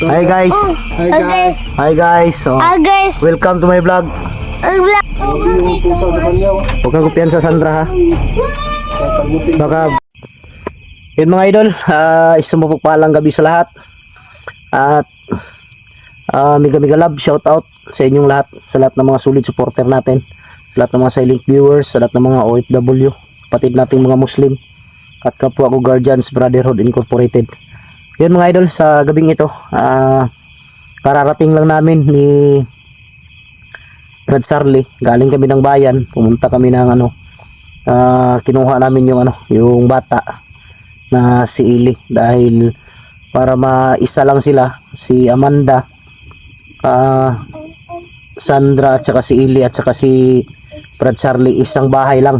Hi guys. Hi guys. So, guys. welcome to my vlog. Huwag kang kumpiyansa Sandra ha. Baka yun mga idol, isang mapagpalang gabi sa lahat. At mega love, shout out sa inyong lahat, sa lahat ng mga solid supporter natin, sa lahat ng mga silent viewers, sa lahat ng mga OFW, kapatid nating mga Muslim, at kapwa ko Guardians Brotherhood Incorporated. Yun mga idol, sa gabing ito, kararating lang namin ni Brad Sarli. Galing kami ng bayan, pumunta kami ng kinuha namin yung bata na si Ili, dahil para maisa lang sila, si Amanda, Sandra at saka si Ili at saka si Brad Sarli, isang bahay lang.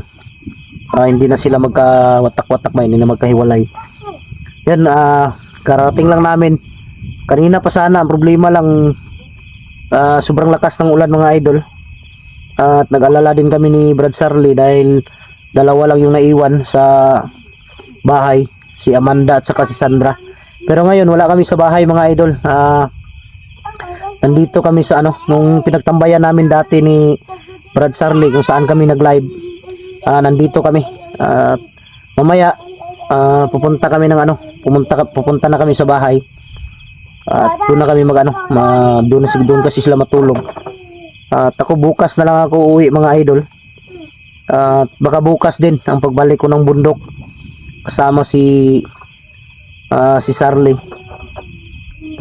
Hindi na sila magkawatak-watak, hindi na magkahiwalay. Yan, karating lang namin kanina pa sana. Ang problema lang, sobrang lakas ng ulan mga idol, at nag-alala din kami ni Brad Sarli dahil dalawa lang yung naiwan sa bahay, si Amanda at saka si Sandra. Pero ngayon wala kami sa bahay mga idol. Nandito kami sa nung pinagtambayan namin dati ni Brad Sarli, kung saan kami nag-live. Nandito kami. Mamaya pupunta kami ng pupunta na kami sa bahay. At doon na kami doon kasi sila matulog. At ako bukas na lang ako uwi mga idol. At baka bukas din ang pagbalik ko ng bundok kasama si Sarli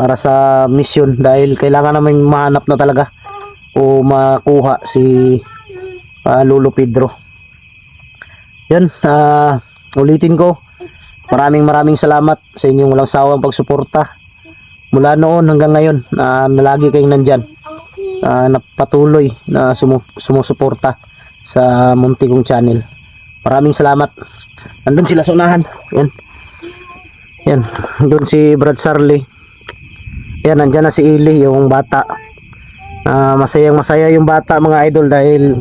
para sa mission, dahil kailangan namin mahanap na talaga o makuha si Lolo Pedro. Yan, ulitin ko, maraming salamat sa inyong walang sawang pagsuporta mula noon hanggang ngayon, na lagi kayong nandyan, na patuloy na sumusuporta sa munti kong channel. Maraming salamat. Andun sila sa unahan. Yan, andun si Brad Sarli. Yan, nandyan na si Ili, yung bata. Masaya yung bata mga idol, dahil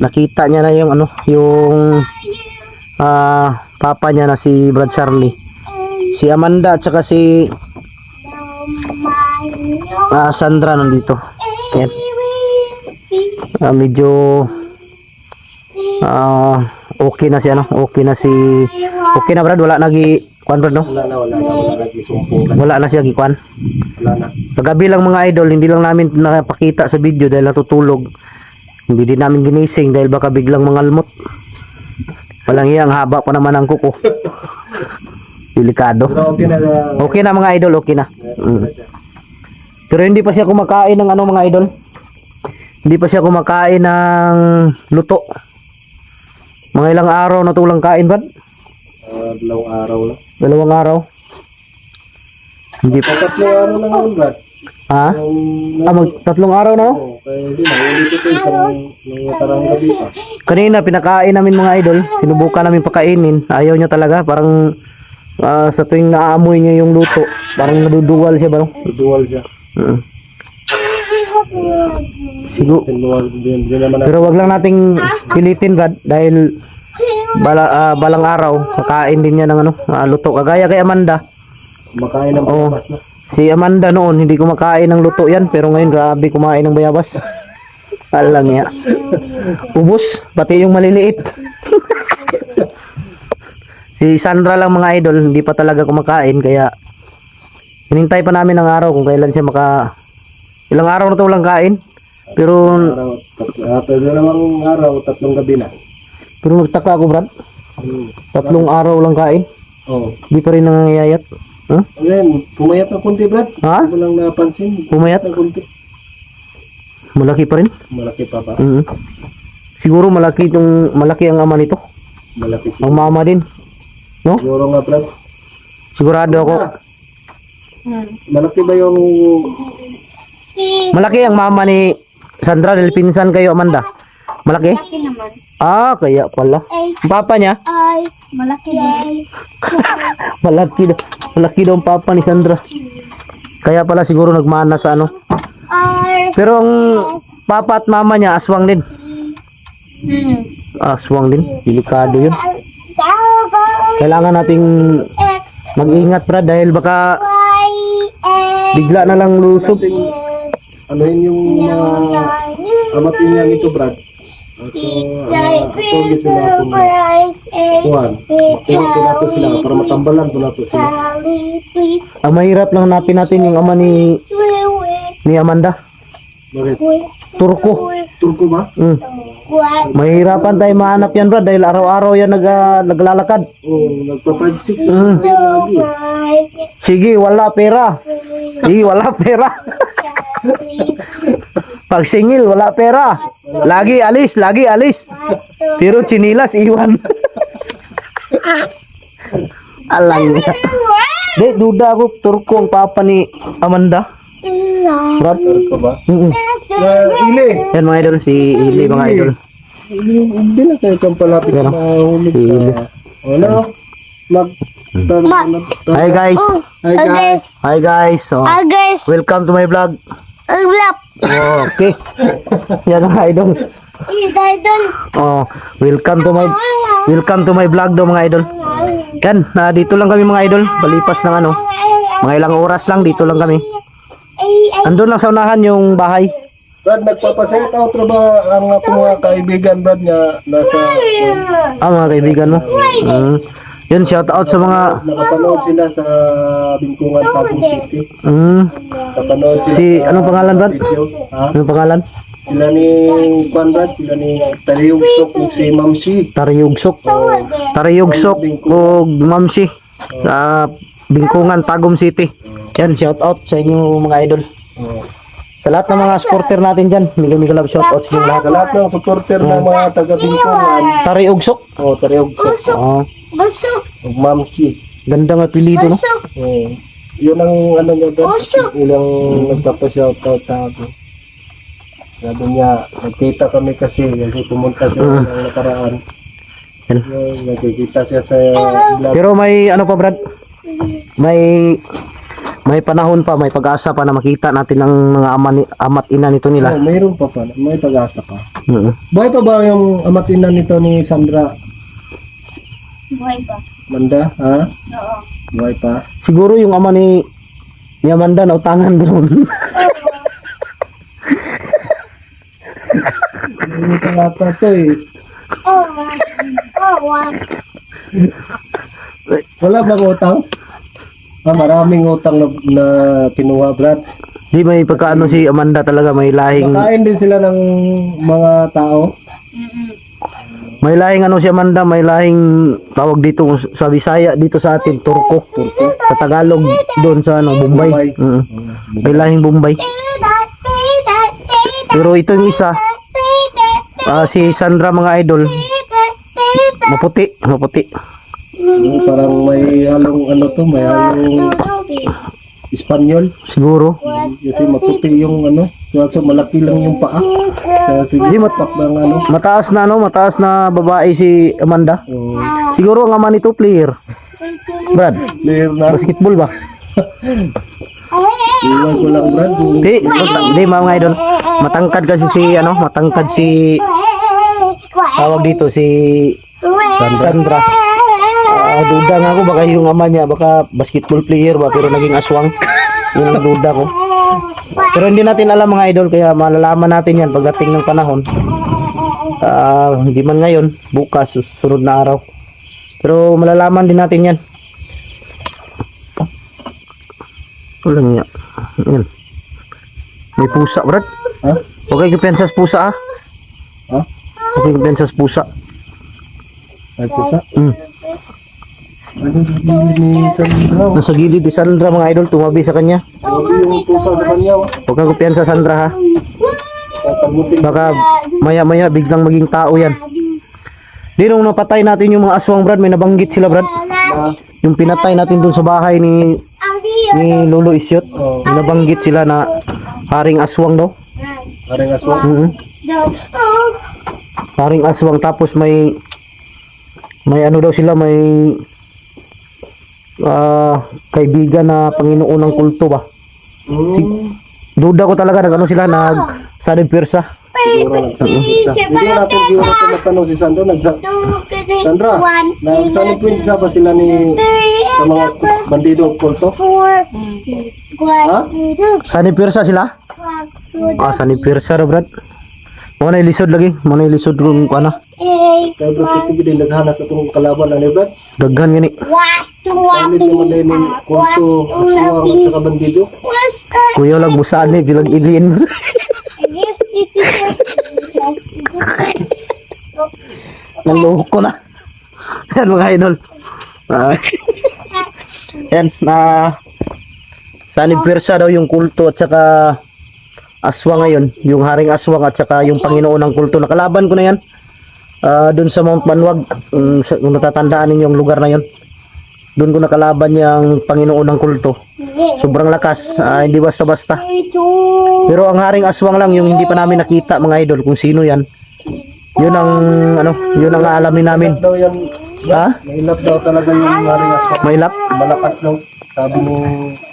nakita niya na yung papa niya na si Brad Sarli, si Amanda at saka si Sandra nandito. Yan. Medyo okay na si okay na Brad, wala nagi kwan Brad, no? Wala na siya gikwan. Kagabi lang mga idol, hindi lang namin napakita sa video dahil natutulog. Hindi din namin ginising dahil baka biglang mangalmot. Walang iyang haba pa naman ang kuko. Delikado. Okay na mga idol, okay na. Pero hindi pa siya kumakain ng mga idol. Hindi pa siya kumakain ng luto. Mga ilang araw na tulang kain, Brad? 2 araw lang. 2 araw. Hindi pa. 3 araw lang yun, Brad. Ha? Mag-3 araw na? Kaya hindi, naulit ito yung natarang gabi pa. Kanina pinakain namin mga idol. Sinubukan namin pakainin. Ayaw niya talaga. Parang sa tuwing naaamoy niya yung luto, parang naduduwal siya ba? Dual siya. Siguro. Pero wag lang nating pilitin, Brad, dahil balang araw kakain din niya ng luto, kagaya kay Amanda. Kumakain ng bayabas na. Si Amanda noon hindi kumakain ng luto yan, pero ngayon grabe kumain ng bayabas. Alang niya. Ubus, pati yung maliliit. Si Sandra lang mga idol, hindi pa talaga kumakain, kaya hinintay pa namin ng araw kung kailan siya ilang araw na ito walang kain. Pero Pwede namang araw, 3 gabi na. pero nagtaka ako, Brad. 3 araw lang kain. Oo. Di pa rin nangangayayat. Huh? Ngayon, pumayat ng kunti, Brad. Ha? Hindi mo lang napansin. Pumayat? ng kunti. Malaki pa rin. Malaki pa ba? Siguro malaki ang ama nito. Malaki siya. Ang mama din. No? Siguro nga, Brad. Sigurado ako. Malaki ba yung... Malaki ang mama ni Sandra, dahil pinsan kayo, Amanda. Malaki? Malaki naman. Kaya pala. Ang papa niya? Ay, malaki din. Malaki daw ang papa ni Sandra. Kaya pala siguro nagmana sa Pero ang papa at mama niya, aswang din. Aswang din. Delikado yun. Kailangan nating mag-ingat, Brad, dahil baka bigla na lang lusob. Ano yun yung amatin niya nito, Brad? Ato sila kung kuhan. Tunato sila para matambalan tunato sila. Ang mahirap lang hanapin natin yung ama ni Amanda. Bakit? Turko. Turko ba? Mm. Mahirapan tayo mahanap yan, Brad, dahil araw-araw yan naglalakad. Oo, nagpa-5-6 lagi. Sige, wala pera. Sige, wala pera. Pag singil, wala pera. Lagi alis, lagi alis. Pero chinilas, iwan. Alang. Di, duda ako, Turko ang papa ni Amanda. Brad? Turko ba? Ili. Ili! Yan mga idol, si Ili mga idol. Hindi na kayo siyang palapit na mahulog Ili. ka. Ano? Hi guys. Hi guys! Hi guys. So, guys, welcome to my vlog. ang lap. Oh, okay. Yan mga idol. Idol. Oh, welcome to my vlog do mga idol. Yan, dito lang kami mga idol. Palipas ng ano, mga ilang oras lang dito lang kami. Andun lang sa unahan yung bahay. Brad, nagpapasit out na ba ang ating mga kaibigan, Brad, nga nasa... Mga kaibigan mo. Yun, shout out sa mga Nakapanood sila sa Bingkungan, Tagum City. Nakapanood sila si sa anong pangalan, Brad? video. Ha? Anong pangalan? Sila ni Kwan, Brad, sila ni Taliyugsok, yung si Mamsi. Tariyugsok o Mamsi sa Bingkungan, Tagum City. Yan, shout out sa inyo mga idol. Oh. Sa lahat ng mga supporter natin dyan, mega love shout out sa inyo lahat. Sa lahat ng supporter ng mga taga-Bingkungan. Tariyugsok. Oh, Taliyugsok. Oh, Busok. Mamsi. gandang apelido, no? Busok. Oh. Yun ang ano niya, Brad. Ilang nagpapa-shoutout sa akin. Sabi niya, nagkita kami kasi pumunta siya ng nakaraan. Yan. Nagkikita siya sa vlog. Pero may ano pa, Brad? May panahon pa, may pag-asa pa na makita natin ang mga ama't ina nito nila. Oh, mayroon pa pala. May pag-asa pa. Mm. Buhay pa ba yung amatina nito ni Sandra Buhay pa. Manda? Ha? Oo. Buhay pa? Siguro yung ama ni Amanda na utangan doon. Hindi ka lata to eh. Wala bang utang? Maraming utang na kinuha, Brad. Di may pagkaano si Amanda talaga, may lahing Makain din sila ng mga tao. may lahing ano si Amanda, may lahing tawag dito sa Bisaya dito sa atin, Turko. Sa Tagalog doon sa ano, Bombay. May lahing Bombay. Pero ito yung isa, si Sandra mga idol, maputi. Parang may halong ano to, may halong Espanyol. Siguro. Kasi maputi yung ano, so malaki lang yung paa. Kasi Di matak ng ano. mataas na babae si Amanda. Oh, Siguro ang ama nito player. Brad, clear na. basketball ba? Iwan ko lang, Brad. Di mga idol. Matangkad si tawag dito si Sandra. Duda nga ako baka yung ama niya baka basketball player ba pero naging aswang. Yun ang duda ko. Pero hindi natin alam mga idol kaya malalaman natin yan pagdating ng panahon. Hindi man ngayon, bukas, susunod na araw. Pero malalaman din natin yan. Wala nga. Yan. May pusa, Brad. Ha? Okay, kumpiyansa sa pusa ah. Ha? Okay, kumpiyansa sa pusa. Ay, pusa. Ano ni Sandra? Nasa gilid ni Sandra mga idol, tumabi sa kanya. Grabe yung pusa sa kanya. Huwag kang kumpiyansa Sandra ha. Tatagutin. Baka maya biglang maging tao yan. Di nung napatay natin yung mga aswang, Brad, may nabanggit sila, Brad. Yung pinatay natin dun sa bahay ni Lolo Isyot. Oh, May nabanggit sila na haring aswang daw. parang aswang. Haring aswang tapos may ano daw sila, may kaibigan na Panginoon ng kulto ba. Duda ko talaga nag ano sila, nag Sanib Pirsa. Siguro nagsalita. Hindi natin siguro natanong si Sandra. Sandra, nagsanib po yung isa ba sila ni sa mga bandido kulto? Ha? Sani Pirsa sila? Sani Pirsa raw brad. Mo na ilisod lagi, mo na ilisod kung ano. Kaya bro, ito din naghanas sa itong kalaban na ni Brad. Daghan gani. Sanib naman din yung kulto, aswang at saka bandido. Kuya lang busani gilag iliin. Naloko na. Yan mga idol. Yan Sani Pirsa daw yung kulto at saka aswang ngayon, yung haring aswang at saka yung Panginoon ng kulto. Nakalaban ko na yan. Doon sa Mount Banwag, kung natatandaan ninyo yung lugar na yon. Doon ko nakalaban yung Panginoon ng kulto. Sobrang lakas, hindi basta-basta. Pero ang haring aswang lang yung hindi pa namin nakita mga idol kung sino yan. Yun ang yun ang aalamin namin. Daw yan, Ha? mailap daw talaga yung haring aswang. Mailap? Malakas daw. Sabi ni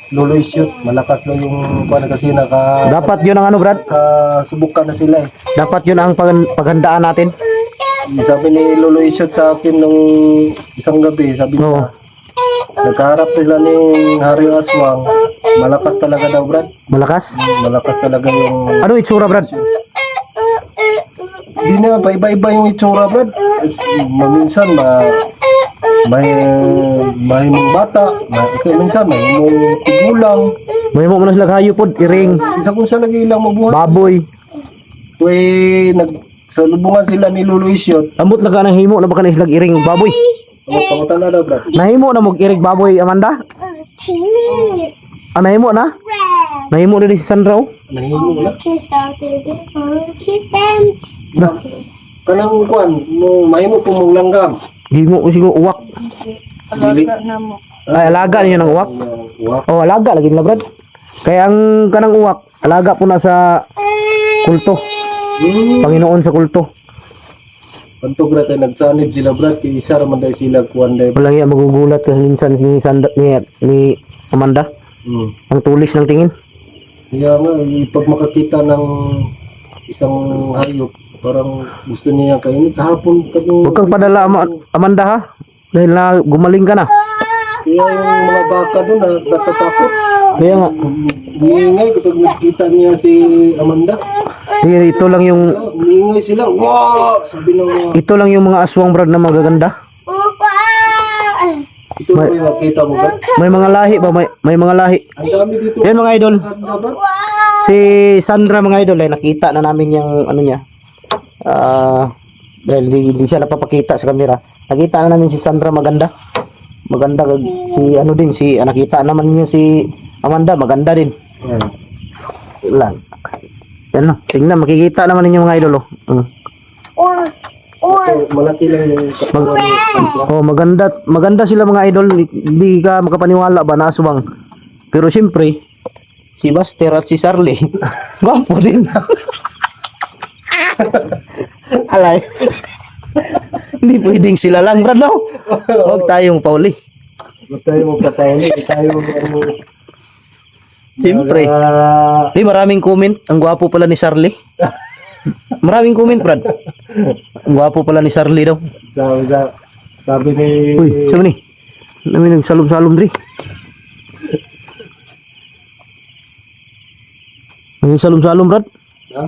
Lolo Isyut, malakas daw yung kuwan kasi Dapat yun ang Brad? subukan na sila eh. Dapat yun ang paghandaan natin. Sabi ni Lolo Isyut sa akin nung isang gabi, sabi Oo. niya, nagkaharap sila ng haring aswang, malakas talaga daw Brad. Malakas? Malakas talaga yung... Ano itsura Brad? Hindi naman, paiba-iba yung itsura Brad. Minsan may mong bata, minsan may mong tigulang. May mo na sila hayupod, iring, Isa kung saan nag-ilang mabuhay. baboy. Nagsalubungan sila ni Lolo Isyot. Ambot na ka ng himo na baka na silang iring baboy. Pangutan na daw Brad. Nahimo na mog iring baboy Amanda? Nahimo na? Nahimo na di si Sandra oh. Nahimo na. Kanang kuan, mahimo po mong langgam. Himo ko siguro uwak. Dili. Ay alaga niyo ng uwak. Wak. Oh alaga lagi nila Brad. Kaya ang kanang uwak, alaga po na sa kulto. Panginoon sa kulto. Kanto Brad ay nagsanib sila Brad. Kaya isa raman dahil sila kuan dahil. Walang iya magugulat kasi minsan ni Sandra ni Amanda. Ang tulis ng tingin. Kaya nga, pag makakita ng isang hayop, parang gusto niya kainin. Kahapon Huwag kang padala Amanda ha. Dahil na gumaling ka na. Kaya yung mga baka doon natatakot. Kaya nga. Umiingay kapag nakita niya si Amanda. Sige, ito lang yung Umiingay sila. Wow! Sabi ng mga... ito lang yung mga aswang Brad na magaganda. Ito ba yung nakita mo ba? May mga lahi ba? May mga lahi. Ang dami dito. Yan mga idol. Ganda ba? Si Sandra mga idol ay nakita na namin yung ano niya. Dahil hindi siya napapakita sa camera. Nakita na namin si Sandra maganda. Maganda si ano din si nakita naman niyo si Amanda maganda din. Lang. Yan no. Tingnan makikita naman ninyo mga idol oh. Ito, malaki lang yung katawan ni Sandra. Oh, maganda sila mga idol. Hindi ka makapaniwala ba na aswang. Pero siyempre si Buster at si Charlie gwapo din. Alay. Hindi pwedeng sila lang, Brad, no? Huwag tayong pauli. Huwag tayo magpapahuli. Tayo Siyempre. Di maraming comment. Ang gwapo pala ni Charlie. Maraming comment, Brad. Ang gwapo pala ni Charlie daw. sabi ni... Uy, sabi ni. Namin nagsalom-salom, Dri. Nagsalom-salom, Brad. Ha?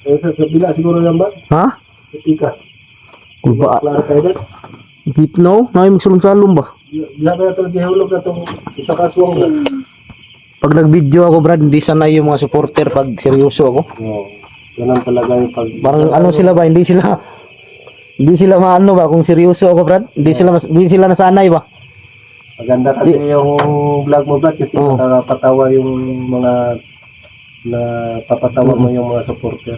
Sa kabila siguro yan ba? Ha? Sa tika. Ba? Klaro tayo ba? Gitno? Namin magsalom-salom ba? Labi na ito, gihulog na itong isa kaswang ba? Pag nag-video ako, Brad, hindi sanay yung mga supporter pag seryoso ako. Oo. Ganun talaga yung pag... Parang ano sila ba, hindi sila maano ba kung seryoso ako, Brad? Hindi sila nasanay ba? Maganda kasi yung vlog mo, Brad, kasi Oo. nakapatawa yung mga napapatawa mo yung mga supporter.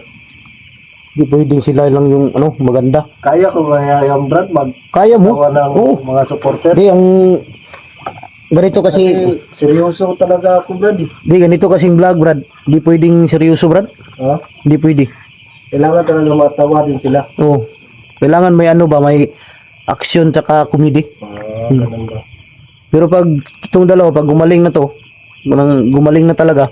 Hindi pwedeng sila lang yung ano, maganda. Kaya ko kaya yung Brad Kaya mo? magtawa ng Oo. mga supporter? Hindi, ang ganito kasi, Kasi seryoso talaga ako, Brad. hindi, ganito kasing vlog, Brad. Hindi pwedeng seryoso, Brad. Ha? Hindi pwede. Kailangan talaga matawa din sila. Oo. Kailangan may ano ba, may action tsaka comedy. Ganun ba? Pero pag itong dalawa, pag gumaling na to, gumaling na talaga,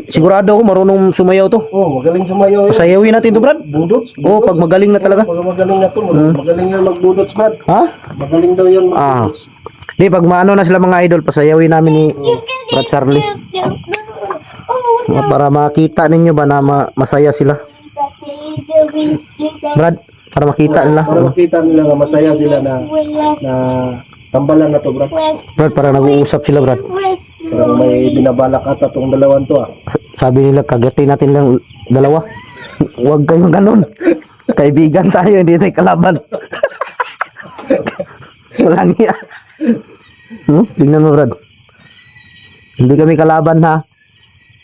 Sigurado ako marunong sumayaw to. Oh, magaling sumayaw yun. Sayawin natin to, Brad. Budots? Oh, pag magaling na talaga. Pag magaling na to, magaling yan magbudots, Brad. Ha? Magaling daw yan Ah. magbudots. Di, pag maano na sila mga idol, pasayawin namin ni Brad Charlie. Para makita ninyo ba na masaya sila. Brad, para makita nila. Para makita nila na masaya sila na tambalan na to, Brad. Brad, para nag-uusap sila, Brad. Parang may binabalak ata tong dalawan to, ah. Sabi nila, kagatin natin lang dalawa. Huwag kayong ganun. Kaibigan tayo, hindi tayo kalaban. Walang iya. Tingnan mo, Brad. Hindi kami kalaban, ha.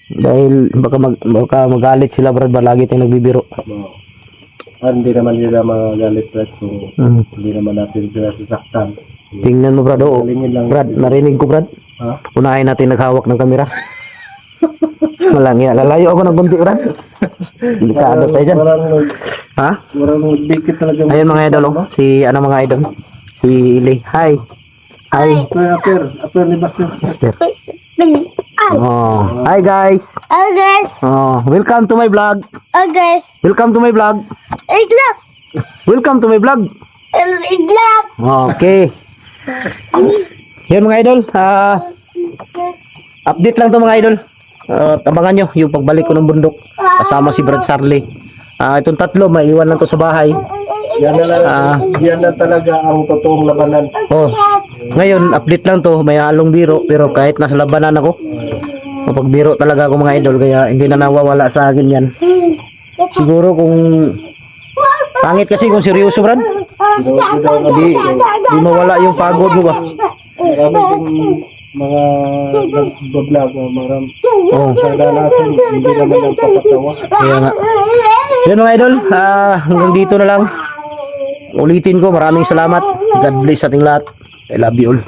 Dahil baka magalit sila, Brad, ba lagi tayong nagbibiro. Hindi naman nila magalit, Brad, kung hindi naman natin sila sasaktan. Tingnan mo, Brad. Oo. Galingin lang. Brad, narinig ko, Brad. Ha? Unahin natin naghawak ng kamera. Walang iya. Lalayo ako ng bunti, Brad. Delikado tayo dyan. Ha? Parang dikit talaga. Ayun mga idol, oh. Si, ano mga idol? Si Lee. Hi. Hi. Aper ni Buster. Oh. Hi, guys. Oh guys, Oh, welcome to my vlog. Welcome to my vlog. iglap, Welcome to my vlog. iglap. Okay. Yun mga idol. Update lang to mga idol. Tabangan nyo yung pagbalik ko ng bundok. Kasama si Brad Charlie. Itong tatlo, maiwan lang to sa bahay. Yan na talaga ang totoong labanan. Oh, ngayon, update lang to. May halong biro. Pero kahit nasa labanan ako, mapagbiro talaga ako mga idol. Kaya hindi na nawawala sa akin yan. Siguro kung pangit kasi kung seryoso, Brad. Di mawala yung pagod mo ba? Marami din mga nagbablog, marami Oh, kadalasan hindi naman nagpapatawa. kaya nga. Yun mga idol, hanggang dito na lang. Ulitin ko, maraming salamat. God bless sa ating lahat. I love you all.